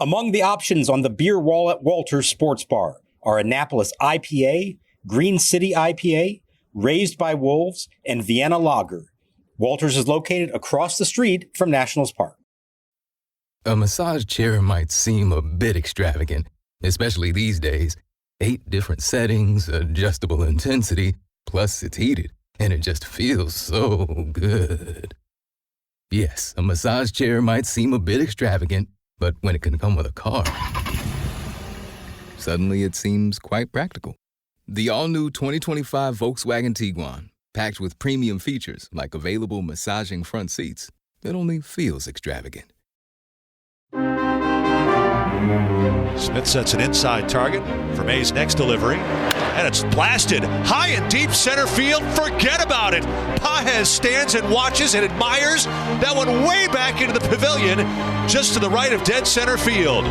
Among the options on the beer wall at Walter's Sports Bar are Annapolis IPA, Green City IPA, Raised by Wolves, and Vienna Lager. Walter's is located across the street from Nationals Park. A massage chair might seem a bit extravagant, especially these days. 8 different settings, adjustable intensity, plus it's heated, and it just feels so good. Yes, a massage chair might seem a bit extravagant, but when it can come with a car, suddenly it seems quite practical. The all-new 2025 Volkswagen Tiguan, packed with premium features like available massaging front seats, it only feels extravagant. Smith sets an inside target for May's next delivery, and it's blasted high and deep center field. Forget about it. Pages stands and watches and admires that one way back into the pavilion, just to the right of dead center field.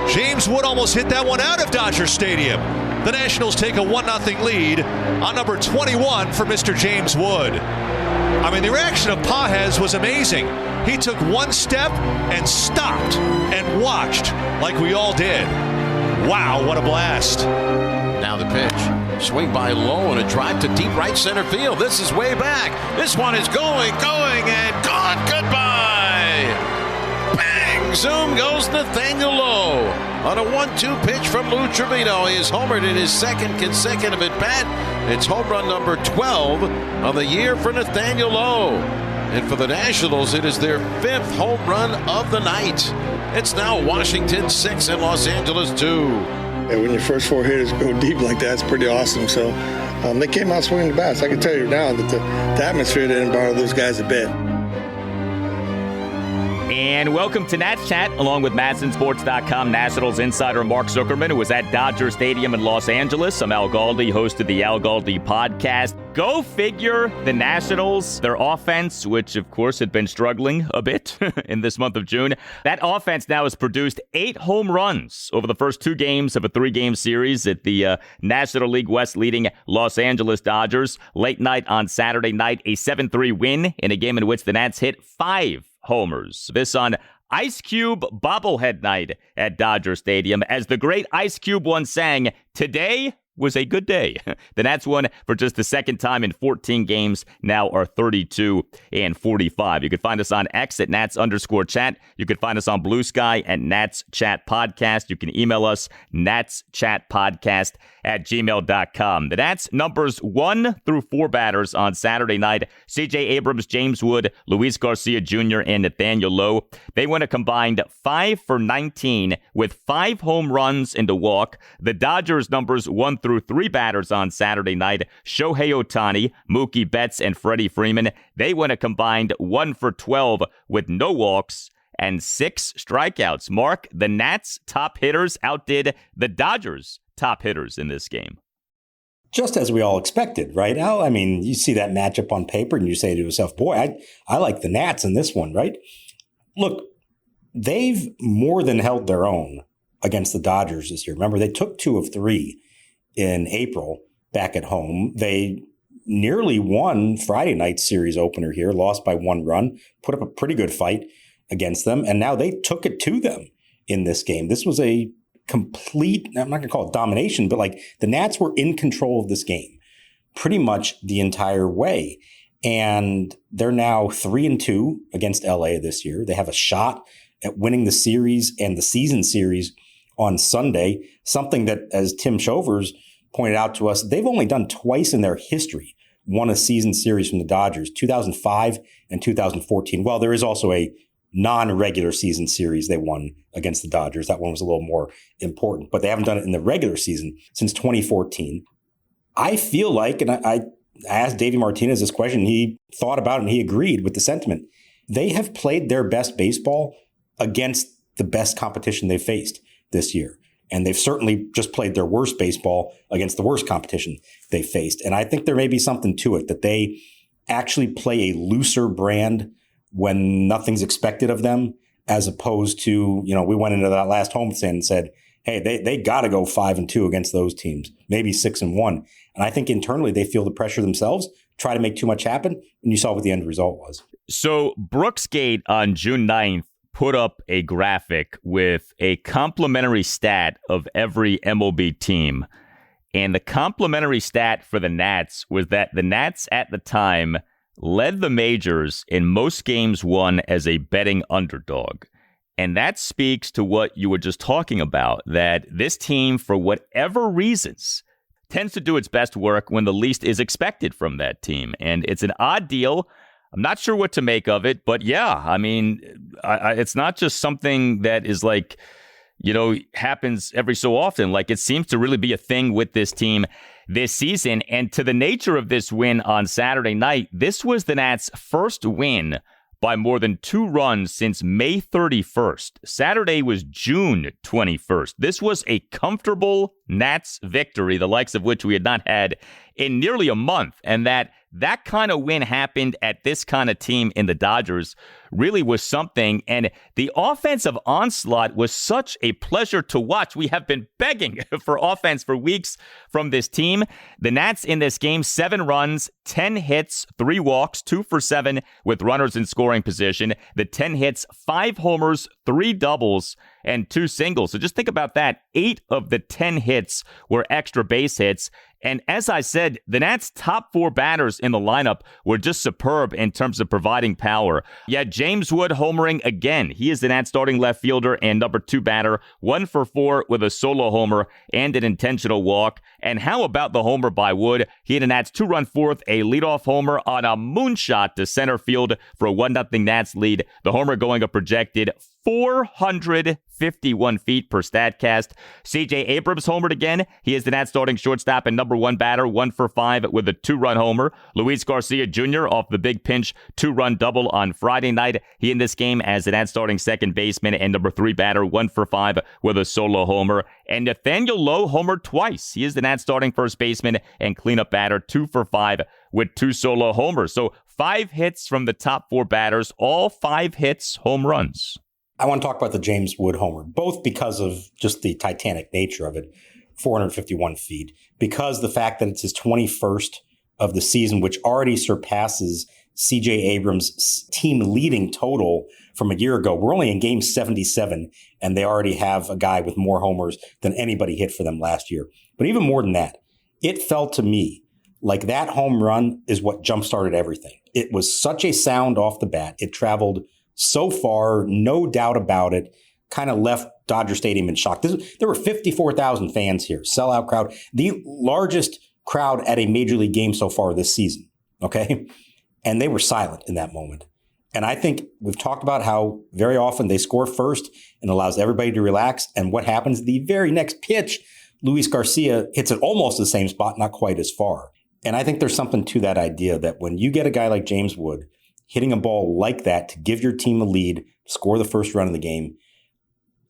James Wood almost hit that one out of Dodger Stadium. The Nationals take a 1-0 lead on number 21 for Mr. James Wood. I mean, the reaction of Pages was amazing. He took one step and stopped and watched like we all did. Wow, what a blast. Now the pitch. Swing by Lowe and a drive to deep right center field. This is way back. This one is going, and gone. Goodbye. Bang! Zoom goes Nathaniel Lowe. On a 1-2 pitch from Lou Trevino. He is homered in his second consecutive at-bat. It's home run number 12 of the year for Nathaniel Lowe. And for the Nationals, it is their 5th home run of the night. It's now Washington 6 and Los Angeles 2. And when your first 4 hitters go deep like that, it's pretty awesome. So they came out swinging the bats. I can tell you now that the atmosphere didn't bother those guys a bit. And welcome to Nats Chat, along with MassonSports.com Nationals insider Mark Zuckerman, who was at Dodger Stadium in Los Angeles. I'm Al Galdi, host of the Al Galdi podcast. Go figure, the Nationals, their offense, which of course had been struggling a bit in this month of June, that offense now has produced 8 home runs over the first 2 games of a 3-game series at the National League West leading Los Angeles Dodgers. Late night on Saturday night, a 7-3 win in a game in which the Nats hit 5 homers. This on Ice Cube bobblehead night at Dodger Stadium. As the great Ice Cube once sang, today was a good day. The Nats won for just the second time in 14 games, now are 32 and 45. You can find us on X at Nats_chat. You can find us on Blue Sky at Nats Chat Podcast. You can email us, natschatpodcast@gmail.com. The Nats numbers 1 through 4 batters on Saturday night. C.J. Abrams, James Wood, Luis Garcia Jr., and Nathaniel Lowe. They went a combined 5 for 19 with 5 home runs and a walk. The Dodgers numbers 1 through 3 batters on Saturday night. Shohei Ohtani, Mookie Betts, and Freddie Freeman. They went a combined 1 for 12 with no walks and 6 strikeouts. Mark, the Nats' top hitters outdid the Dodgers' top hitters in this game. Just as we all expected, right, Al? I mean, you see that matchup on paper and you say to yourself, boy, I like the Nats in this one, right? Look, they've more than held their own against the Dodgers this year. Remember, they took 2 of 3 in April back at home. They nearly won Friday night's series opener here, lost by 1 run, put up a pretty good fight against them, and now they took it to them in this game. This was a complete, I'm not going to call it domination, but like the Nats were in control of this game pretty much the entire way. And they're now 3-2 against LA this year. They have a shot at winning the series and the season series on Sunday, something that, as Tim Shovers pointed out to us, they've only done twice in their history, won a season series from the Dodgers, 2005 and 2014. Well, there is also a non-regular season series they won against the Dodgers. That one was a little more important, but they haven't done it in the regular season since 2014. I feel like, and I asked Davey Martinez this question, he thought about it and he agreed with the sentiment. They have played their best baseball against the best competition they've faced this year. And they've certainly just played their worst baseball against the worst competition they faced. And I think there may be something to it, that they actually play a looser brand when nothing's expected of them, as opposed to, you know, we went into that last homestand and said, hey, they got to go 5-2 against those teams, maybe 6-1. And I think internally they feel the pressure themselves, try to make too much happen. And you saw what the end result was. So Brooksgate on June 9th put up a graphic with a complimentary stat of every MLB team. And the complimentary stat for the Nats was that the Nats at the time led the majors in most games won as a betting underdog. And that speaks to what you were just talking about, that this team, for whatever reasons, tends to do its best work when the least is expected from that team. And it's an odd deal. I'm not sure what to make of it, but yeah, I mean, it's not just something that is like, happens every so often. Like, it seems to really be a thing with this team this season. And to the nature of this win on Saturday night, this was the Nats' first win by more than 2 runs since May 31st. Saturday was June 21st. This was a comfortable Nats victory, the likes of which we had not had in nearly a month. And that kind of win happened at this kind of team in the Dodgers really was something. And the offensive onslaught was such a pleasure to watch. We have been begging for offense for weeks from this team. The Nats in this game, 7 runs, 10 hits, 3 walks, 2 for 7 with runners in scoring position. The 10 hits, 5 homers, 3 doubles, and 2 singles. So just think about that. 8 of the 10 hits were extra base hits. And as I said, the Nats' top 4 batters in the lineup were just superb in terms of providing power. Yeah, James Wood homering again. He is the Nats' starting left fielder and number 2 batter, 1 for 4 with a solo homer and an intentional walk. And how about the homer by Wood? He had a Nats 2-run fourth, a leadoff homer on a moonshot to center field for a 1-0 Nats lead. The homer going a projected 451 feet per StatCast. C.J. Abrams homered again. He is the Nats starting shortstop and number 1 batter, 1 for 5 with a 2-run homer. Luis Garcia Jr. off the big pinch 2-run double on Friday night. He in this game as the Nats starting second baseman and number 3 batter, 1 for 5 with a solo homer. And Nathaniel Lowe homered twice. He is the Nats starting first baseman and cleanup batter, 2 for 5 with 2 solo homers. So 5 hits from the top 4 batters, all 5 hits, home runs. I want to talk about the James Wood homer, both because of just the titanic nature of it, 451 feet, because the fact that it's his 21st of the season, which already surpasses C.J. Abrams' team-leading total from a year ago. We're only in game 77, and they already have a guy with more homers than anybody hit for them last year. But even more than that, it felt to me like that home run is what jump-started everything. It was such a sound off the bat. It traveled so far, no doubt about it, kind of left Dodger Stadium in shock. There were 54,000 fans here, sellout crowd, the largest crowd at a major league game so far this season, okay? And they were silent in that moment. And I think we've talked about how very often they score first and allows everybody to relax. And what happens the very next pitch, Luis Garcia hits it almost the same spot, not quite as far. And I think there's something to that idea that when you get a guy like James Wood hitting a ball like that to give your team a lead, score the first run of the game,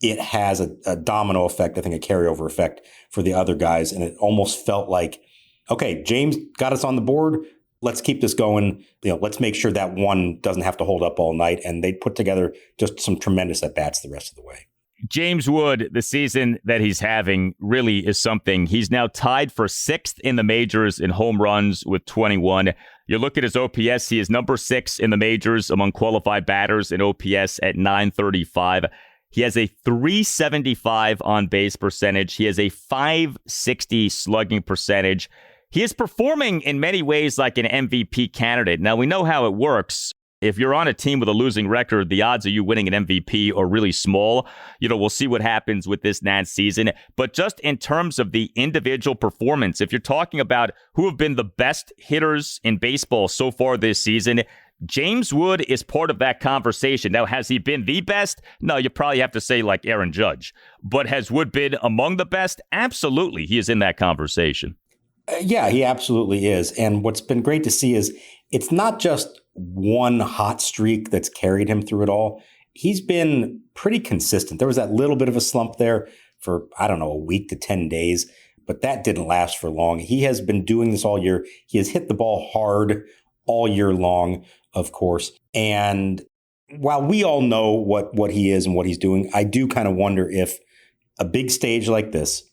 it has a domino effect, I think a carryover effect for the other guys. And it almost felt like, okay, James got us on the board. Let's keep this going. Let's make sure that one doesn't have to hold up all night. And they put together just some tremendous at-bats the rest of the way. James Wood, the season that he's having really is something. He's now tied for 6th in the majors in home runs with 21. You look at his OPS, he is number 6 in the majors among qualified batters in OPS at 935. He has a 375 on-base percentage. He has a 560 slugging percentage. He is performing in many ways like an MVP candidate. Now, we know how it works. If you're on a team with a losing record, the odds of you winning an MVP are really small. We'll see what happens with this Nats season. But just in terms of the individual performance, if you're talking about who have been the best hitters in baseball so far this season, James Wood is part of that conversation. Now, has he been the best? No, you probably have to say like Aaron Judge. But has Wood been among the best? Absolutely. He is in that conversation. Yeah, he absolutely is. And what's been great to see is it's not just one hot streak that's carried him through it all. He's been pretty consistent. There was that little bit of a slump there for, a week to 10 days, but that didn't last for long. He has been doing this all year. He has hit the ball hard all year long, of course. And while we all know what he is and what he's doing, I do kind of wonder if a big stage like this,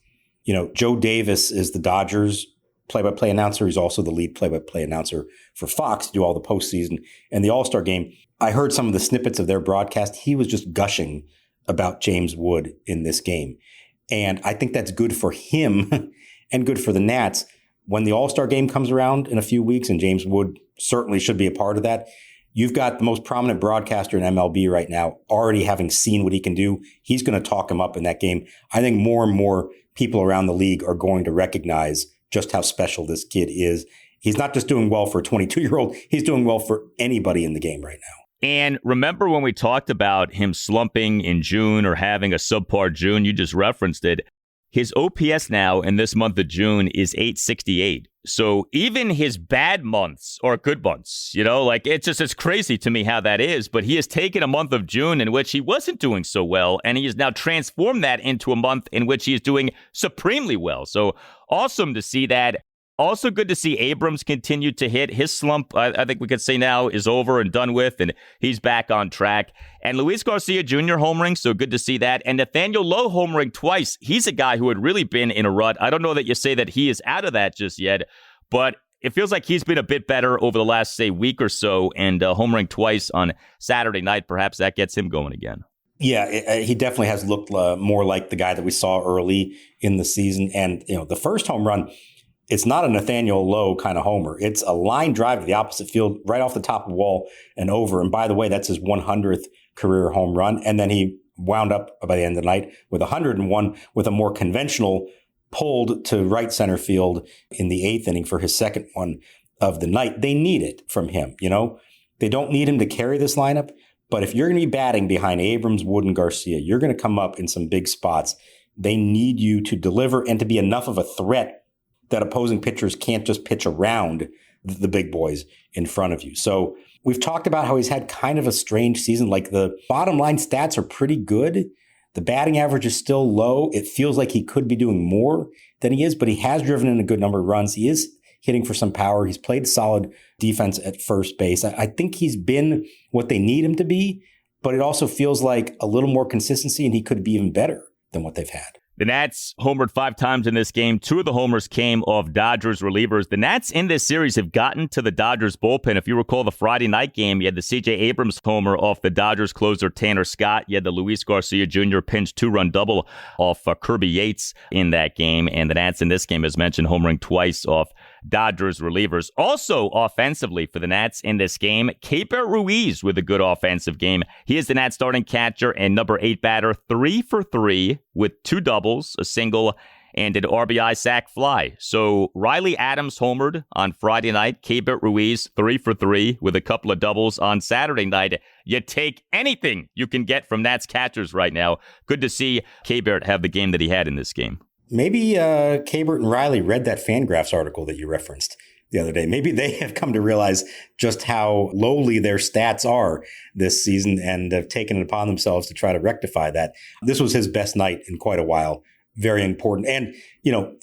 Joe Davis is the Dodgers play-by-play announcer. He's also the lead play-by-play announcer for Fox to do all the postseason and the All-Star game. I heard some of the snippets of their broadcast. He was just gushing about James Wood in this game. And I think that's good for him and good for the Nats. When the All-Star game comes around in a few weeks, and James Wood certainly should be a part of that, you've got the most prominent broadcaster in MLB right now already having seen what he can do. He's going to talk him up in that game. I think more and more people around the league are going to recognize just how special this kid is. He's not just doing well for a 22-year-old. He's doing well for anybody in the game right now. And remember when we talked about him slumping in June or having a subpar June? You just referenced it. His OPS now in this month of June is 868. So even his bad months are good months, it's crazy to me how that is. But he has taken a month of June in which he wasn't doing so well, and he has now transformed that into a month in which he is doing supremely well. So awesome to see that. Also good to see Abrams continue to hit. His slump, I think we could say now, is over and done with, and he's back on track. And Luis Garcia Jr. homering, so good to see that. And Nathaniel Lowe homering twice. He's a guy who had really been in a rut. I don't know that you say that he is out of that just yet, but it feels like he's been a bit better over the last, say, week or so, and homering twice on Saturday night. Perhaps that gets him going again. Yeah, he definitely has looked more like the guy that we saw early in the season. And, the first home run, it's not a Nathaniel Lowe kind of homer. It's a line drive to the opposite field, right off the top of the wall and over. And by the way, that's his 100th career home run. And then he wound up by the end of the night with 101 with a more conventional pulled to right center field in the 8th inning for his second one of the night. They need it from him. They don't need him to carry this lineup. But if you're going to be batting behind Abrams, Wood, and Garcia, you're going to come up in some big spots. They need you to deliver and to be enough of a threat that opposing pitchers can't just pitch around the big boys in front of you. So we've talked about how he's had kind of a strange season. Like the bottom line stats are pretty good. The batting average is still low. It feels like he could be doing more than he is, but he has driven in a good number of runs. He is hitting for some power. He's played solid defense at first base. I think he's been what they need him to be, but it also feels like a little more consistency, and he could be even better than what they've had. The Nats homered 5 times in this game. 2 of the homers came off Dodgers relievers. The Nats in this series have gotten to the Dodgers bullpen. If you recall the Friday night game, you had the C.J. Abrams homer off the Dodgers closer Tanner Scott. You had the Luis Garcia Jr. pinch 2-run double off Kirby Yates in that game. And the Nats in this game, as mentioned, homering twice off Dodgers relievers. Also offensively for the Nats in this game, Keibert Ruiz with a good offensive game. He is the Nats starting catcher and number 8 batter, 3 for 3 with 2 doubles, a single, and an RBI sac fly. So Riley Adams homered on Friday night. Keibert Ruiz 3 for 3 with a couple of doubles on Saturday night. You take anything you can get from Nats catchers right now. Good to see Keibert have the game that he had in this game. Maybe Keibert and Riley read that Fangraphs article that you referenced the other day. Maybe they have come to realize just how lowly their stats are this season and have taken it upon themselves to try to rectify that. This was his best night in quite a while. Very important. And,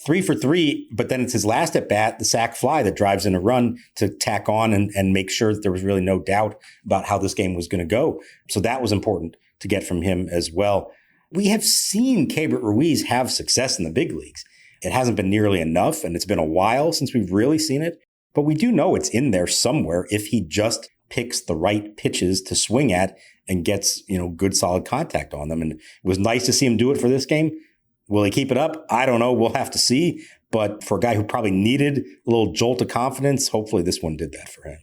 3 for 3, but then it's his last at bat, the sac fly that drives in a run to tack on and make sure that there was really no doubt about how this game was going to go. So that was important to get from him as well. We have seen Keibert Ruiz have success in the big leagues. It hasn't been nearly enough, and it's been a while since we've really seen it. But we do know it's in there somewhere if he just picks the right pitches to swing at and gets, good solid contact on them. And it was nice to see him do it for this game. Will he keep it up? I don't know. We'll have to see. But for a guy who probably needed a little jolt of confidence, hopefully this one did that for him.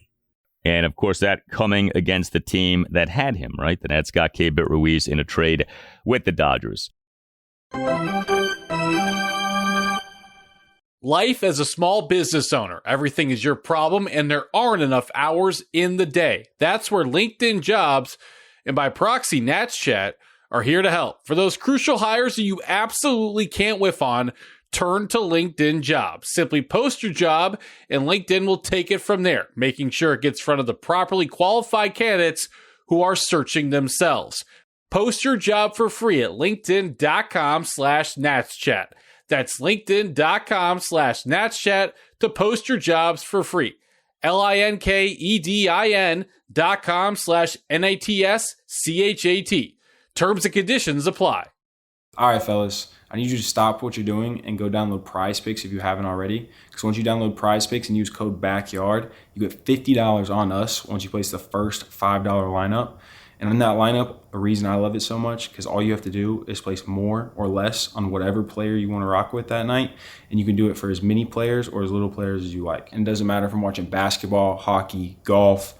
And, of course, that coming against the team that had him, right? The Nats got Keibert Ruiz in a trade with the Dodgers. Life as a small business owner, everything is your problem, and there aren't enough hours in the day. That's where LinkedIn Jobs, and by proxy Nats Chat, are here to help. For those crucial hires that you absolutely can't whiff on, turn to LinkedIn Jobs. Simply post your job and LinkedIn will take it from there, making sure it gets in front of the properly qualified candidates who are searching themselves. Post your job for free at linkedin.com/natschat. That's linkedin.com/natschat to post your jobs for free. LinkedIn.com/NATSCHAT. Terms and conditions apply. All right, fellas, I need you to stop what you're doing and go download Prize Picks if you haven't already. Because once you download Prize Picks and use code BACKYARD, you get $50 on us once you place the first $5 lineup. And in that lineup, the reason I love it so much, because all you have to do is place more or less on whatever player you want to rock with that night. And you can do it for as many players or as little players as you like. And it doesn't matter if I'm watching basketball, hockey, golf,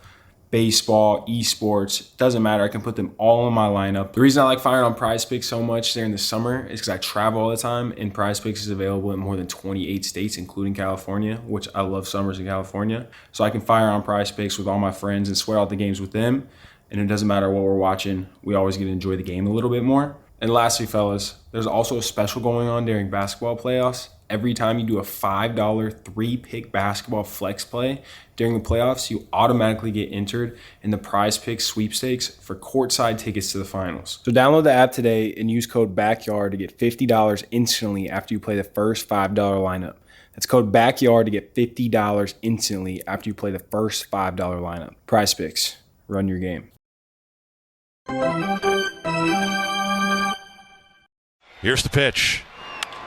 baseball, esports, doesn't matter. I can put them all in my lineup. The reason I like firing on Prize Picks so much during the summer is because I travel all the time, and Prize Picks is available in more than 28 states, including California, which I love summers in California. So I can fire on Prize Picks with all my friends and swear out the games with them. And it doesn't matter what we're watching, we always get to enjoy the game a little bit more. And lastly, fellas, there's also a special going on during basketball playoffs. Every time you do a $5 3-pick basketball flex play during the playoffs, you automatically get entered in the Prize Picks sweepstakes for courtside tickets to the finals. So download the app today and use code BACKYARD to get $50 instantly after you play the first $5 lineup. That's code BACKYARD to get $50 instantly after you play the first $5 lineup. Prize Picks, run your game. Here's the pitch.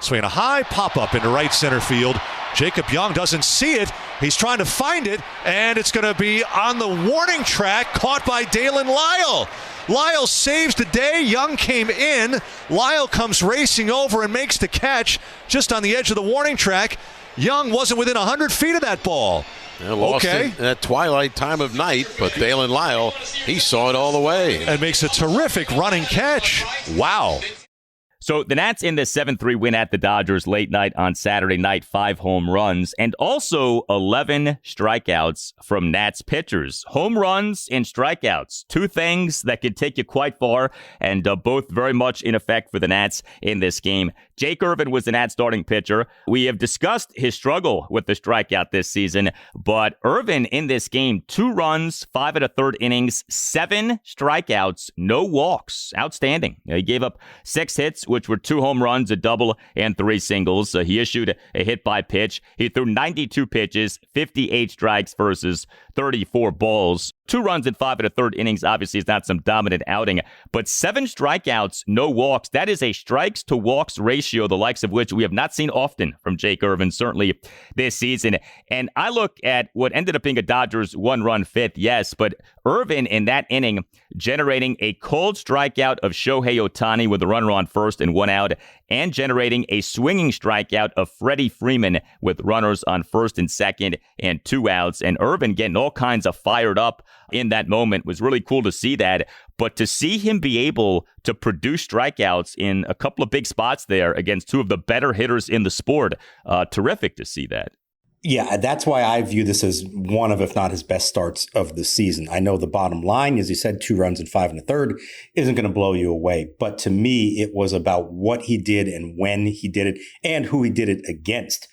Swinging a high pop-up into right center field. Jacob Young doesn't see it. He's trying to find it, and it's going to be on the warning track, caught by Dalen Lyle. Lyle saves the day. Young came in. Lyle comes racing over and makes the catch just on the edge of the warning track. Young wasn't within 100 feet of that ball. Lost it at twilight time of night, but Dalen Lyle, he saw it all the way. And makes a terrific running catch. Wow. So the Nats in the 7-3 win at the Dodgers late night on Saturday night, 5 home runs, and also 11 strikeouts from Nats pitchers. Home runs and strikeouts, two things that could take you quite far, and both very much in effect for the Nats in this game. Jake Irvin was the Nats starting pitcher. We have discussed his struggle with the strikeout this season, but Irvin in this game, 2 runs, 5 1/3 innings, 7 strikeouts, no walks. Outstanding. He gave up 6 hits, which were 2 home runs, a double, and 3 singles. He issued a hit by pitch. He threw 92 pitches, 58 strikes versus 34 balls. 2 runs in 5 1/3 innings obviously is not some dominant outing, but 7 strikeouts, no walks. That is a strikes to walks ratio, the likes of which we have not seen often from Jake Irvin, certainly this season. And I look at what ended up being a Dodgers 1-run fifth, yes, but Irvin in that inning generating a cold strikeout of Shohei Ohtani with a runner on first and 1 out, and generating a swinging strikeout of Freddie Freeman with runners on first and second and 2 outs. And Irvin getting all kinds of fired up in that moment was really cool to see that. But to see him be able to produce strikeouts in a couple of big spots there against 2 of the better hitters in the sport, terrific to see that. Yeah, that's why I view this as one of, if not his best starts of the season. I know the bottom line, as you said, 2 runs in 5 1/3 isn't going to blow you away. But to me, it was about what he did and when he did it and who he did it against.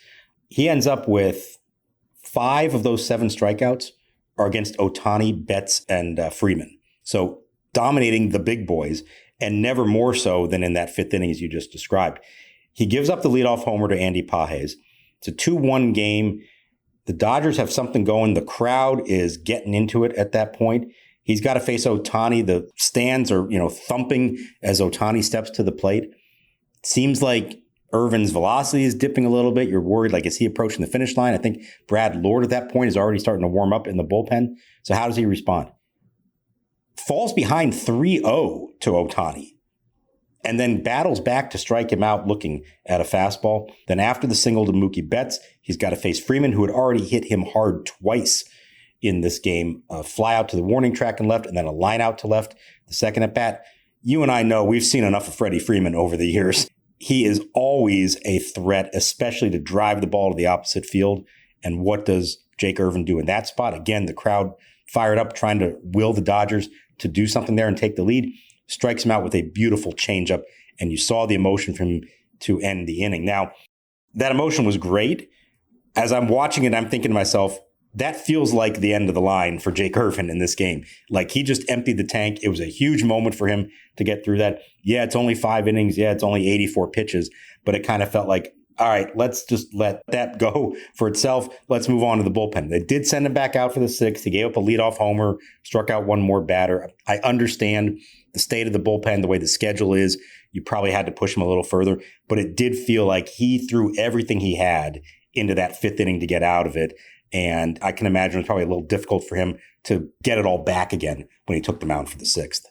He ends up with 5 of those 7 strikeouts are against Ohtani, Betts, and Freeman. So dominating the big boys, and never more so than in that 5th inning as you just described. He gives up the leadoff homer to Andy Pages. It's a 2-1 game. The Dodgers have something going. The crowd is getting into it at that point. He's got to face Ohtani. The stands are, thumping as Ohtani steps to the plate. Seems like Irvin's velocity is dipping a little bit. You're worried, like, is he approaching the finish line? I think Brad Lord at that point is already starting to warm up in the bullpen. So how does he respond? Falls behind 3-0 to Ohtani, and then battles back to strike him out looking at a fastball. Then after the single to Mookie Betts, he's got to face Freeman, who had already hit him hard twice in this game. A fly out to the warning track and left, and then a line out to left. The second at bat. You and I know we've seen enough of Freddie Freeman over the years. He is always a threat, especially to drive the ball to the opposite field. And what does Jake Irvin do in that spot? Again, the crowd fired up, trying to will the Dodgers to do something there and take the lead. Strikes him out with a beautiful changeup, and you saw the emotion from him to end the inning. Now, that emotion was great. As I'm watching it, I'm thinking to myself, that feels like the end of the line for Jake Irvin in this game. Like, he just emptied the tank. It was a huge moment for him to get through that. Yeah, it's only 5 innings. Yeah, it's only 84 pitches. But it kind of felt like, all right, let's just let that go for itself. Let's move on to the bullpen. They did send him back out for the 6th. He gave up a leadoff homer, struck out one more batter. I understand the state of the bullpen, the way the schedule is. You probably had to push him a little further, but it did feel like he threw everything he had into that fifth inning to get out of it. And I can imagine it was probably a little difficult for him to get it all back again when he took the mound for the sixth.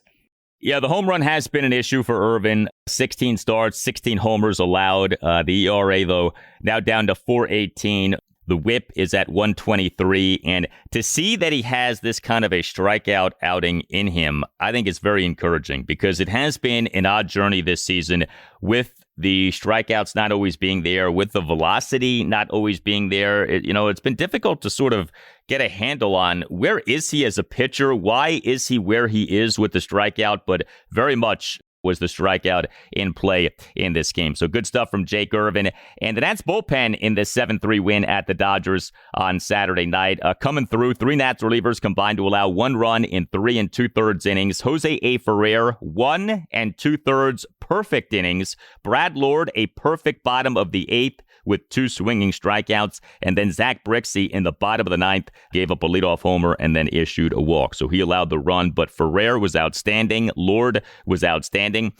Yeah, the home run has been an issue for Irvin. 16 starts, 16 homers allowed. The ERA, though, now down to 4.18. The whip is at 123. And to see that he has this kind of a strikeout outing in him, I think is very encouraging because it has been an odd journey this season with the strikeouts not always being there, with the velocity not always being there. It's been difficult to sort of get a handle on where is he as a pitcher? Why is he where he is with the strikeout? But very much was the strikeout in play in this game. So good stuff from Jake Irvin. And the Nats bullpen in this 7-3 win at the Dodgers on Saturday night. Coming through, 3 Nats relievers combined to allow 1 run in 3 2/3 innings. Jose A. Ferrer, 1 2/3 perfect innings. Brad Lord, a perfect bottom of the 8th with 2 swinging strikeouts. And then Zach Brixey in the bottom of the 9th gave up a leadoff homer and then issued a walk. So he allowed the run, but Ferrer was outstanding. Lord was outstanding.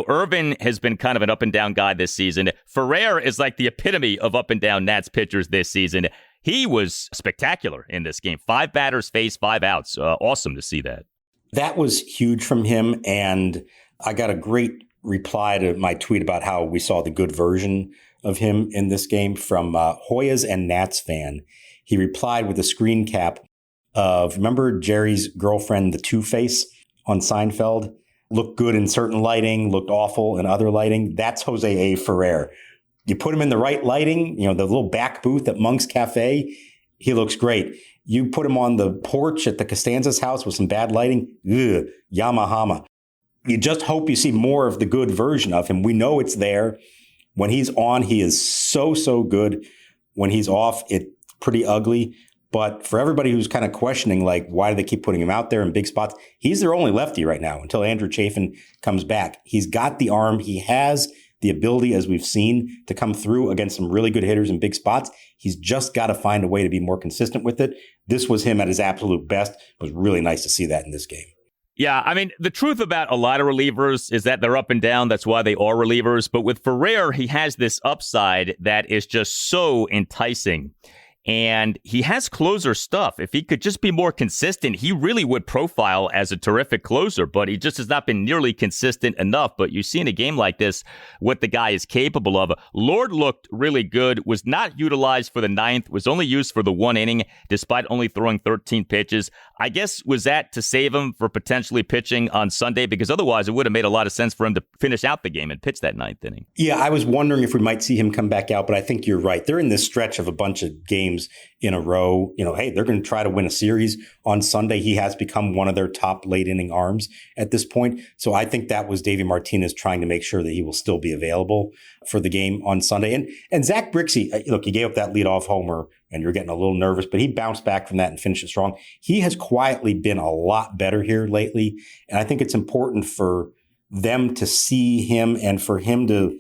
Irvin has been kind of an up and down guy this season. Ferrer is like the epitome of up and down Nats pitchers this season. He was spectacular in this game. 5 batters faced, 5 outs. Awesome to see that. That was huge from him. And I got a great reply to my tweet about how we saw the good version of him in this game from Hoyas and Nats fan. He replied with a screen cap of, remember Jerry's girlfriend, the Two-Face on Seinfeld? Looked good in certain lighting, looked awful in other lighting. That's Jose A. Ferrer. You put him in the right lighting, the little back booth at Monk's Cafe, he looks great. You put him on the porch at the Costanza's house with some bad lighting, Yamahama. You just hope you see more of the good version of him. We know it's there. When he's on, he is so, so good. When he's off, it's pretty ugly. But for everybody who's kind of questioning, like, why do they keep putting him out there in big spots? He's their only lefty right now until Andrew Chafin comes back. He's got the arm. He has the ability, as we've seen, to come through against some really good hitters in big spots. He's just got to find a way to be more consistent with it. This was him at his absolute best. It was really nice to see that in this game. Yeah, I mean, the truth about a lot of relievers is that they're up and down. That's why they are relievers. But with Ferrer, he has this upside that is just so enticing. And he has closer stuff. If he could just be more consistent, he really would profile as a terrific closer, but he just has not been nearly consistent enough. But you see in a game like this what the guy is capable of. Lord looked really good, was not utilized for the 9th, was only used for the 1 inning, despite only throwing 13 pitches. I guess was that to save him for potentially pitching on Sunday? Because otherwise it would have made a lot of sense for him to finish out the game and pitch that 9th inning. Yeah, I was wondering if we might see him come back out, but I think you're right. They're in this stretch of a bunch of games in a row. Hey, they're going to try to win a series on Sunday. He has become one of their top late inning arms at this point. So I think that was Davey Martinez trying to make sure that he will still be available for the game on Sunday. And Zach Brixey, look, he gave up that leadoff homer and you're getting a little nervous, but he bounced back from that and finished it strong. He has quietly been a lot better here lately. And I think it's important for them to see him and for him to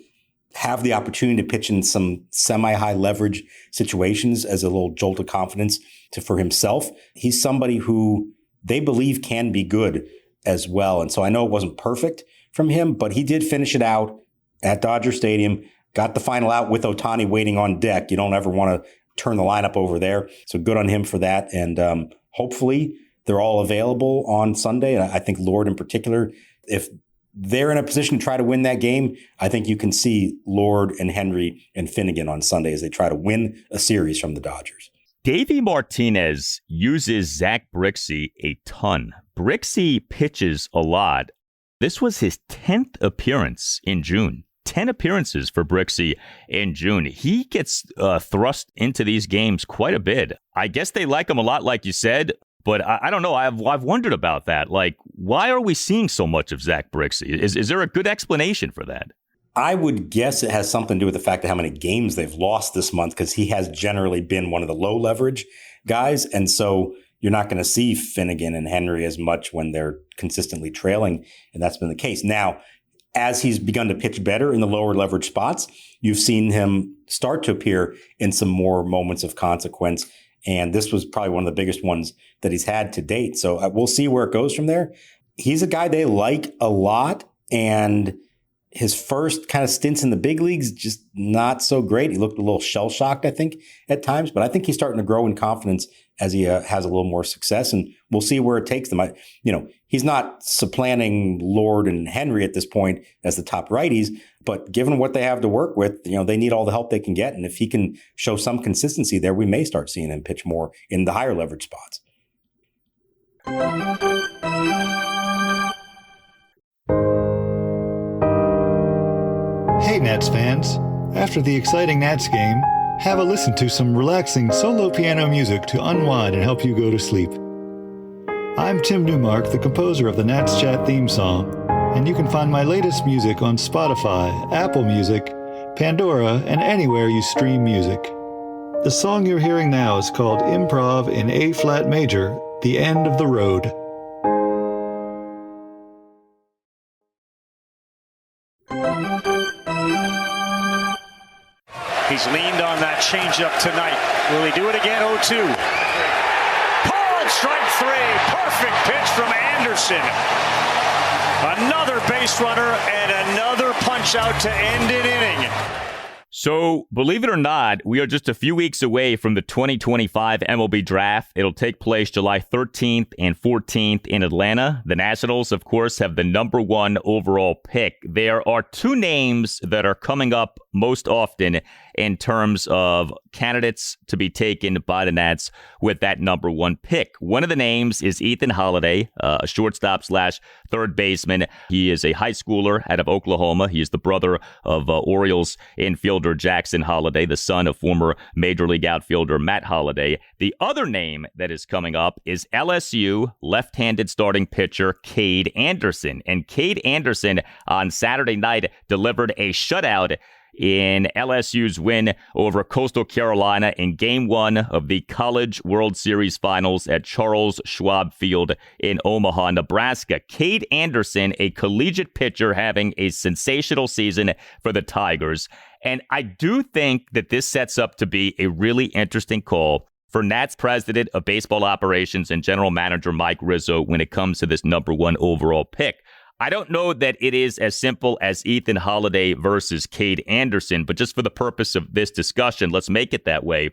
have the opportunity to pitch in some semi-high leverage situations as a little jolt of confidence for himself. He's somebody who they believe can be good as well. And so I know it wasn't perfect from him, but he did finish it out at Dodger Stadium, got the final out with Ohtani waiting on deck. You don't ever want to turn the lineup over there. So good on him for that. And hopefully they're all available on Sunday. And I think Lord in particular, if they're in a position to try to win that game, I think you can see Lord and Henry and Finnegan on Sunday as they try to win a series from the Dodgers. Davey Martinez uses Zach Brixey a ton. Brixey pitches a lot. This was his 10th appearance in June. 10 appearances for Brixey in June. He gets thrust into these games quite a bit. I guess they like him a lot, like you said. But I don't know. I've wondered about that. Like, why are we seeing so much of Zach Brixey? Is there a good explanation for that? I would guess it has something to do with the fact of how many games they've lost this month, because he has generally been one of the low leverage guys. And so you're not going to see Finnegan and Henry as much when they're consistently trailing. And that's been the case. Now, as he's begun to pitch better in the lower leverage spots, you've seen him start to appear in some more moments of consequence. And this was probably one of the biggest ones that he's had to date. So we'll see where it goes from there. He's a guy they like a lot. And his first kind of stints in the big leagues, just not so great. He looked a little shell-shocked, I think, at times. But I think he's starting to grow in confidence as he has a little more success. And we'll see where it takes them. He's not supplanting Lord and Henry at this point as the top righties. But given what they have to work with, they need all the help they can get. And if he can show some consistency there, we may start seeing him pitch more in the higher leverage spots. Hey Nats fans, after the exciting Nats game, have a listen to some relaxing solo piano music to unwind and help you go to sleep. I'm Tim Newmark, the composer of the Nats Chat theme song, and you can find my latest music on Spotify, Apple Music, Pandora, and anywhere you stream music. The song you're hearing now is called Improv in A-flat major, The End of the Road. He's leaned on that changeup tonight. Will he do it again? 0-2. Pulled, strike three. Perfect pitch from Anderson. Another base runner and another punch out to end an inning. So, believe it or not, we are just a few weeks away from the 2025 MLB Draft. It'll take place July 13th and 14th in Atlanta. The Nationals, of course, have the number 1 overall pick. There are 2 names that are coming up most often in terms of candidates to be taken by the Nats with that number 1 pick. One of the names is Ethan Holliday, a shortstop / third baseman. He is a high schooler out of Oklahoma. He is the brother of Orioles infielder Jackson Holliday, the son of former Major League outfielder Matt Holliday. The other name that is coming up is LSU left-handed starting pitcher Kade Anderson. And Kade Anderson on Saturday night delivered a shutout in LSU's win over Coastal Carolina in Game 1 of the College World Series Finals at Charles Schwab Field in Omaha, Nebraska. Kade Anderson, a collegiate pitcher, having a sensational season for the Tigers. And I do think that this sets up to be a really interesting call for Nats president of baseball operations and general manager Mike Rizzo when it comes to this number 1 overall pick. I don't know that it is as simple as Ethan Holliday versus Kade Anderson, but just for the purpose of this discussion, let's make it that way.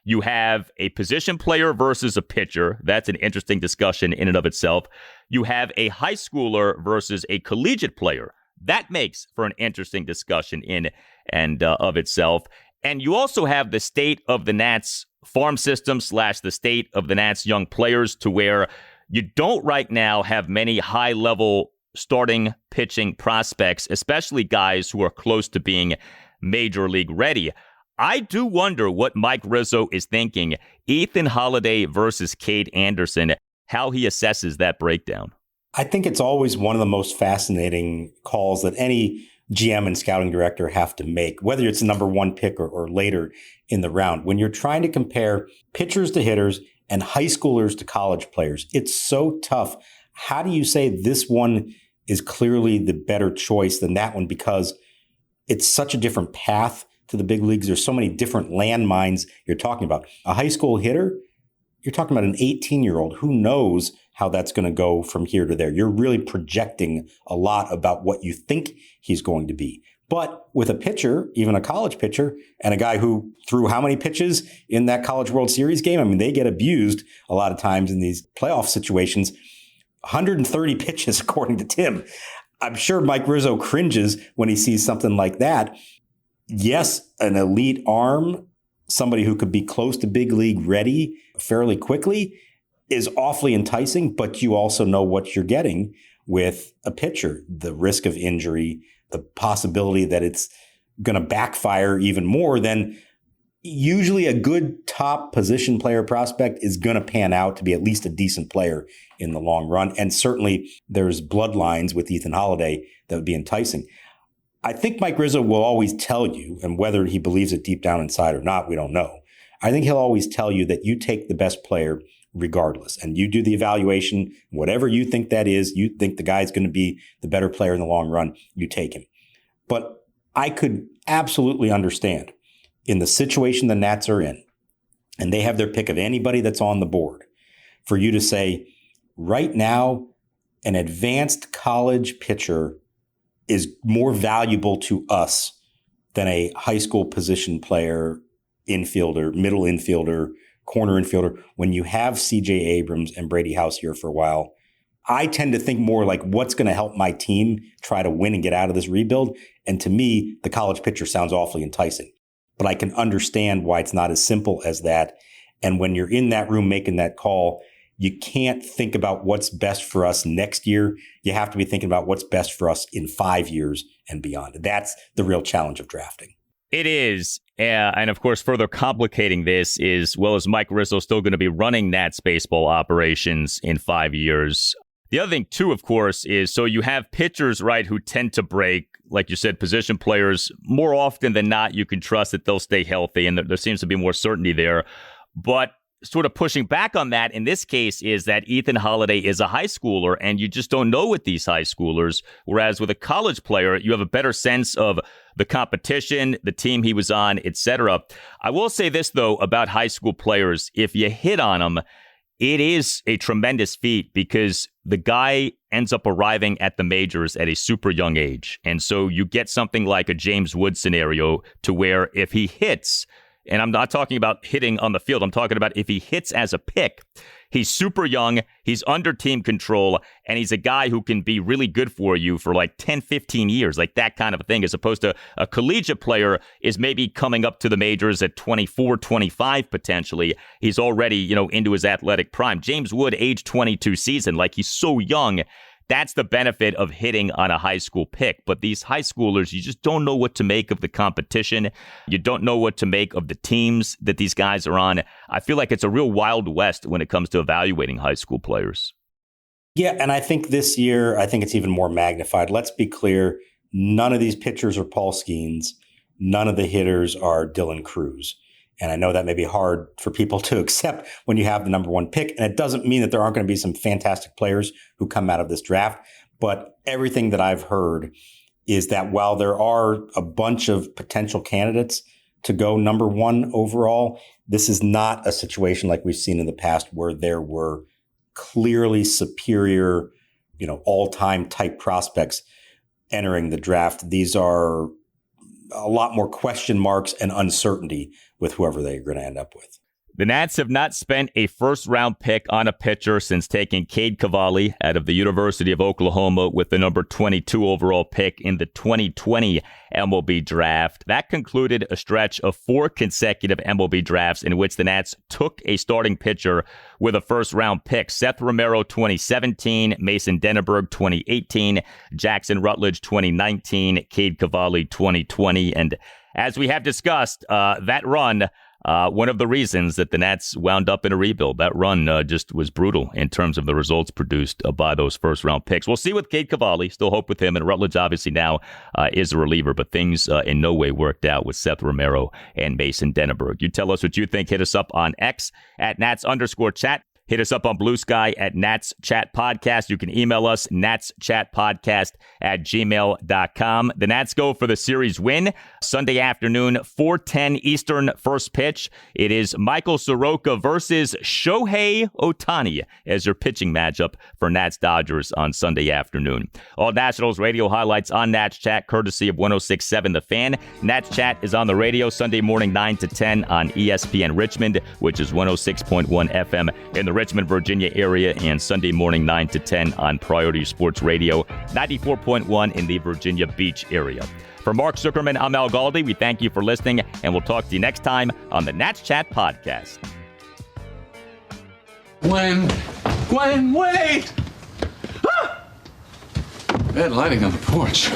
You have a position player versus a pitcher. That's an interesting discussion in and of itself. You have a high schooler versus a collegiate player. That makes for an interesting discussion in and of itself. And you also have the state of the Nats farm system / the state of the Nats young players, to where you don't right now have many high-level starting pitching prospects, especially guys who are close to being major league ready. I do wonder what Mike Rizzo is thinking. Ethan Holliday versus Kade Anderson, how he assesses that breakdown. I think it's always one of the most fascinating calls that any GM and scouting director have to make, whether it's the number 1 pick or later in the round. When you're trying to compare pitchers to hitters and high schoolers to college players, it's so tough. How do you say this one is clearly the better choice than that one, because it's such a different path to the big leagues? There's so many different landmines you're talking about. A high school hitter, you're talking about an 18-year-old. Who knows how that's going to go from here to there? You're really projecting a lot about what you think he's going to be. But with a pitcher, even a college pitcher, and a guy who threw how many pitches in that College World Series game? I mean, they get abused a lot of times in these playoff situations. 130 pitches, according to Tim. I'm sure Mike Rizzo cringes when he sees something like that. Yes, an elite arm, somebody who could be close to big league ready fairly quickly, is awfully enticing, but you also know what you're getting with a pitcher. The risk of injury, the possibility that it's going to backfire even more than usually a good top position player prospect is going to pan out to be at least a decent player in the long run. And certainly there's bloodlines with Ethan Holliday that would be enticing. I think Mike Rizzo will always tell you, and whether he believes it deep down inside or not, we don't know. I think he'll always tell you that you take the best player regardless, and you do the evaluation, whatever you think that is, you think the guy's going to be the better player in the long run, you take him. But I could absolutely understand in the situation the Nats are in, and they have their pick of anybody that's on the board, for you to say, right now, an advanced college pitcher is more valuable to us than a high school position player, infielder, middle infielder, corner infielder. When you have CJ Abrams and Brady House here for a while, I tend to think more like what's going to help my team try to win and get out of this rebuild. And to me, the college pitcher sounds awfully enticing, but I can understand why it's not as simple as that. And when you're in that room making that call, you can't think about what's best for us next year. You have to be thinking about what's best for us in 5 years and beyond. That's the real challenge of drafting. It is. And of course, further complicating this is, well, is Mike Rizzo still going to be running Nats baseball operations in 5 years? The other thing, too, of course, is so you have pitchers, right, who tend to break, like you said, position players. More often than not, you can trust that they'll stay healthy, and there seems to be more certainty there. But sort of pushing back on that in this case is that Ethan Holiday is a high schooler, and you just don't know with these high schoolers. Whereas with a college player, you have a better sense of the competition, the team he was on, etc. I will say this, though, about high school players. If you hit on them, it is a tremendous feat because the guy ends up arriving at the majors at a super young age. And so you get something like a James Wood scenario to where if he hits, and I'm not talking about hitting on the field, I'm talking about if he hits as a pick, he's super young, he's under team control, and he's a guy who can be really good for you for like 10, 15 years, like that kind of a thing, as opposed to a collegiate player is maybe coming up to the majors at 24, 25 potentially. He's already, into his athletic prime. James Wood, age 22 season, like he's so young. That's the benefit of hitting on a high school pick. But these high schoolers, you just don't know what to make of the competition. You don't know what to make of the teams that these guys are on. I feel like it's a real Wild West when it comes to evaluating high school players. Yeah, and I think this year, it's even more magnified. Let's be clear. None of these pitchers are Paul Skeens. None of the hitters are Dylan Cruz. And I know that may be hard for people to accept when you have the number one pick. And it doesn't mean that there aren't going to be some fantastic players who come out of this draft. But everything that I've heard is that while there are a bunch of potential candidates to go number one overall, this is not a situation like we've seen in the past where there were clearly superior, all-time type prospects entering the draft. These are a lot more question marks and uncertainty with whoever they're going to end up with. The Nats have not spent a first-round pick on a pitcher since taking Cade Cavalli out of the University of Oklahoma with the number 22 overall pick in the 2020 MLB draft. That concluded a stretch of 4 consecutive MLB drafts in which the Nats took a starting pitcher with a first-round pick. Seth Romero, 2017, Mason Denneberg, 2018, Jackson Rutledge, 2019, Cade Cavalli, 2020. And as we have discussed, that run, one of the reasons that the Nats wound up in a rebuild, that run just was brutal in terms of the results produced by those first-round picks. We'll see with Cade Cavalli. Still hope with him. And Rutledge obviously now is a reliever, but things in no way worked out with Seth Romero and Mason Denneberg. You tell us what you think. Hit us up on X at Nats_chat. Hit us up on Blue Sky at Nats Chat Podcast. You can email us, natschatpodcast@gmail.com. The Nats go for the series win Sunday afternoon, 4:10 Eastern, first pitch. It is Michael Soroka versus Shohei Ohtani as your pitching matchup for Nats Dodgers on Sunday afternoon. All Nationals radio highlights on Nats Chat, courtesy of 106.7 The Fan. Nats Chat is on the radio Sunday morning 9 to 10 on ESPN Richmond, which is 106.1 FM in the Richmond, Virginia area, and Sunday morning 9 to 10 on Priority Sports Radio, 94.1 in the Virginia Beach area. For Mark Zuckerman, I'm Al Galdi. We thank you for listening, and we'll talk to you next time on the Nats Chat Podcast. Gwen, wait! Ah! Bad lighting on the porch.